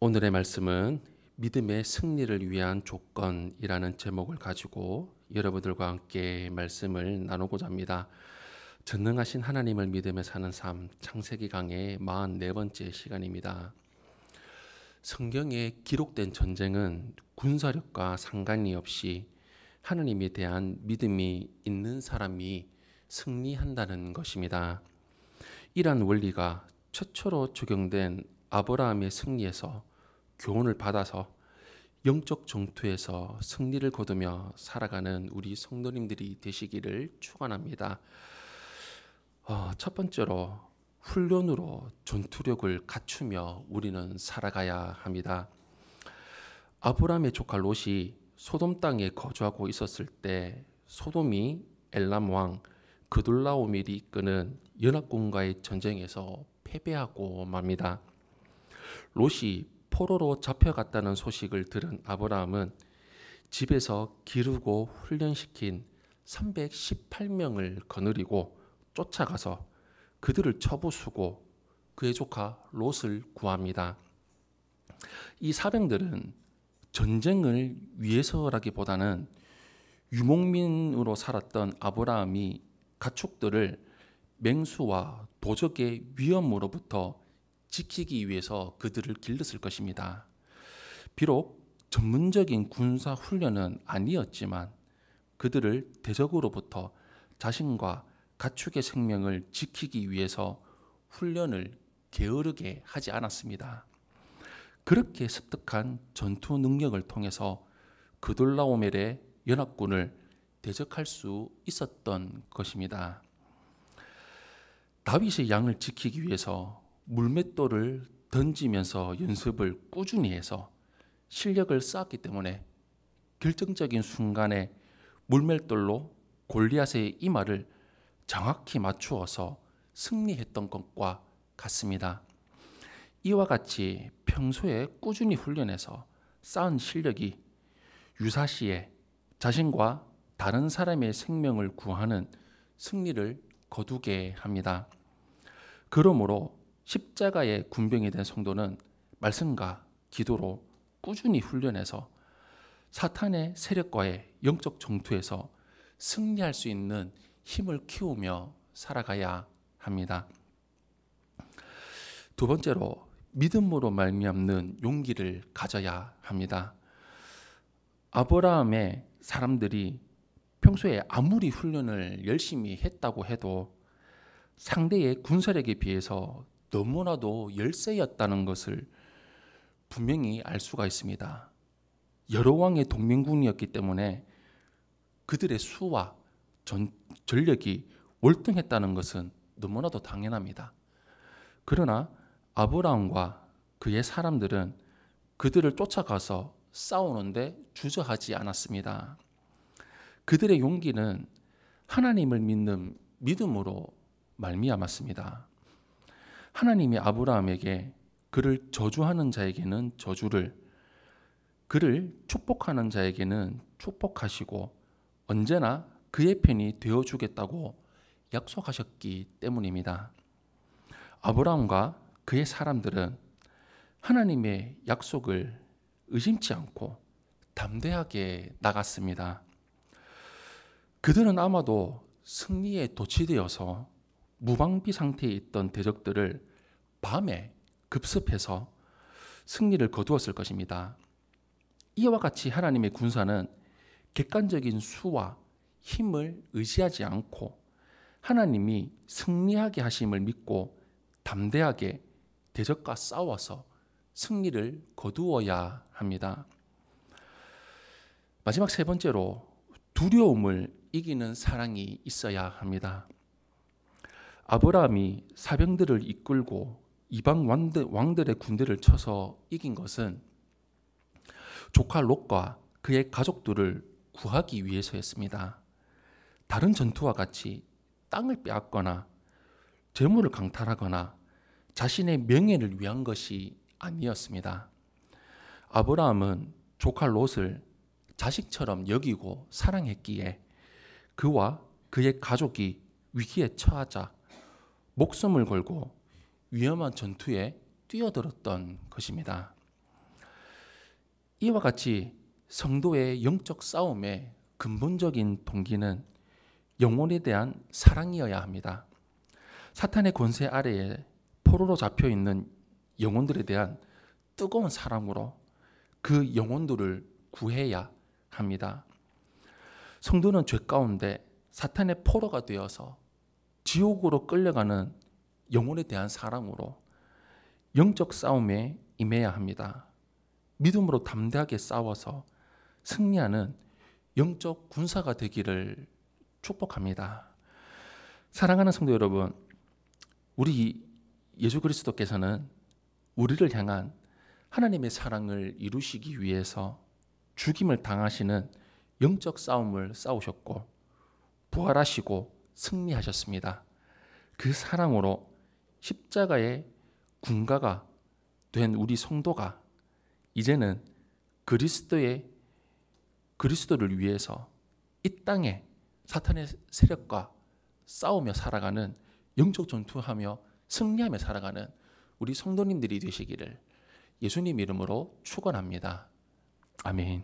오늘의 말씀은 믿음의 승리를 위한 조건이라는 제목을 가지고 여러분들과 함께 말씀을 나누고자 합니다. 전능하신 하나님을 믿으며 사는 삶, 창세기 강의 44번째 시간입니다. 성경에 기록된 전쟁은 군사력과 상관이 없이 하나님에 대한 믿음이 있는 사람이 승리한다는 것입니다. 이러한 원리가 최초로 적용된 아브라함의 승리에서 교훈을 받아서 영적 전투에서 승리를 거두며 살아가는 우리 성도님들이 되시기를 축원합니다. 첫 번째로 훈련으로 전투력을 갖추며 우리는 살아가야 합니다. 아브라함의 조카 롯이 소돔 땅에 거주하고 있었을 때 소돔이 엘람 왕 그돌라오멜이 이끄는 연합군과의 전쟁에서 패배하고 맙니다. 롯이 포로로 잡혀갔다는 소식을 들은 아브라함은 집에서 기르고 훈련시킨 318명을 거느리고 쫓아가서 그들을 쳐부수고 그의 조카 롯을 구합니다. 이 사병들은 전쟁을 위해서라기보다는 유목민으로 살았던 아브라함이 가축들을 맹수와 도적의 위험으로부터 지키기 위해서 그들을 길렀을 것입니다. 비록 전문적인 군사 훈련은 아니었지만 그들을 대적으로부터 자신과 가축의 생명을 지키기 위해서 훈련을 게으르게 하지 않았습니다. 그렇게 습득한 전투 능력을 통해서 그돌라오멜의 연합군을 대적할 수 있었던 것입니다. 다윗의 양을 지키기 위해서 물맷돌을 던지면서 연습을 꾸준히 해서 실력을 쌓았기 때문에 결정적인 순간에 물맷돌로 골리앗의 이마를 정확히 맞추어서 승리했던 것과 같습니다. 이와 같이 평소에 꾸준히 훈련해서 쌓은 실력이 유사시에 자신과 다른 사람의 생명을 구하는 승리를 거두게 합니다. 그러므로 십자가의 군병이 된 성도는 말씀과 기도로 꾸준히 훈련해서 사탄의 세력과의 영적 전투에서 승리할 수 있는 힘을 키우며 살아가야 합니다. 두 번째로 믿음으로 말미암는 용기를 가져야 합니다. 아브라함의 사람들이 평소에 아무리 훈련을 열심히 했다고 해도 상대의 군사력에 비해서 너무나도 열세였다는 것을 분명히 알 수가 있습니다. 여러 왕의 동맹군이었기 때문에 그들의 수와 전력이 월등했다는 것은 너무나도 당연합니다. 그러나 아브라함과 그의 사람들은 그들을 쫓아가서 싸우는데 주저하지 않았습니다. 그들의 용기는 하나님을 믿는 믿음으로 말미암았습니다. 하나님이 아브라함에게 그를 저주하는 자에게는 저주를, 그를 축복하는 자에게는 축복하시고 언제나 그의 편이 되어주겠다고 약속하셨기 때문입니다. 아브라함과 그의 사람들은 하나님의 약속을 의심치 않고 담대하게 나갔습니다. 그들은 아마도 승리에 도취되어서 무방비 상태에 있던 대적들을 밤에 급습해서 승리를 거두었을 것입니다. 이와 같이 하나님의 군사는 객관적인 수와 힘을 의지하지 않고 하나님이 승리하게 하심을 믿고 담대하게 대적과 싸워서 승리를 거두어야 합니다. 마지막 세 번째로 두려움을 이기는 사랑이 있어야 합니다. 아브라함이 사병들을 이끌고 이방 왕들의 군대를 쳐서 이긴 것은 조카 롯과 그의 가족들을 구하기 위해서였습니다. 다른 전투와 같이 땅을 빼앗거나 재물을 강탈하거나 자신의 명예를 위한 것이 아니었습니다. 아브라함은 조카 롯을 자식처럼 여기고 사랑했기에 그와 그의 가족이 위기에 처하자 목숨을 걸고 위험한 전투에 뛰어들었던 것입니다. 이와 같이 성도의 영적 싸움의 근본적인 동기는 영혼에 대한 사랑이어야 합니다. 사탄의 권세 아래에 포로로 잡혀 있는 영혼들에 대한 뜨거운 사랑으로 그 영혼들을 구해야 합니다. 성도는 죄 가운데 사탄의 포로가 되어서 지옥으로 끌려가는 영혼에 대한 사랑으로 영적 싸움에 임해야 합니다. 믿음으로 담대하게 싸워서 승리하는 영적 군사가 되기를 축복합니다. 사랑하는 성도 여러분, 우리 예수 그리스도께서는 우리를 향한 하나님의 사랑을 이루시기 위해서 죽임을 당하시는 영적 싸움을 싸우셨고 부활하시고 승리하셨습니다. 그 사랑으로 십자가의 군가가 된 우리 성도가 이제는 그리스도를 위해서 이 땅에 사탄의 세력과 싸우며 살아가는 영적 전투하며 승리하며 살아가는 우리 성도님들이 되시기를 예수님 이름으로 축원합니다. 아멘.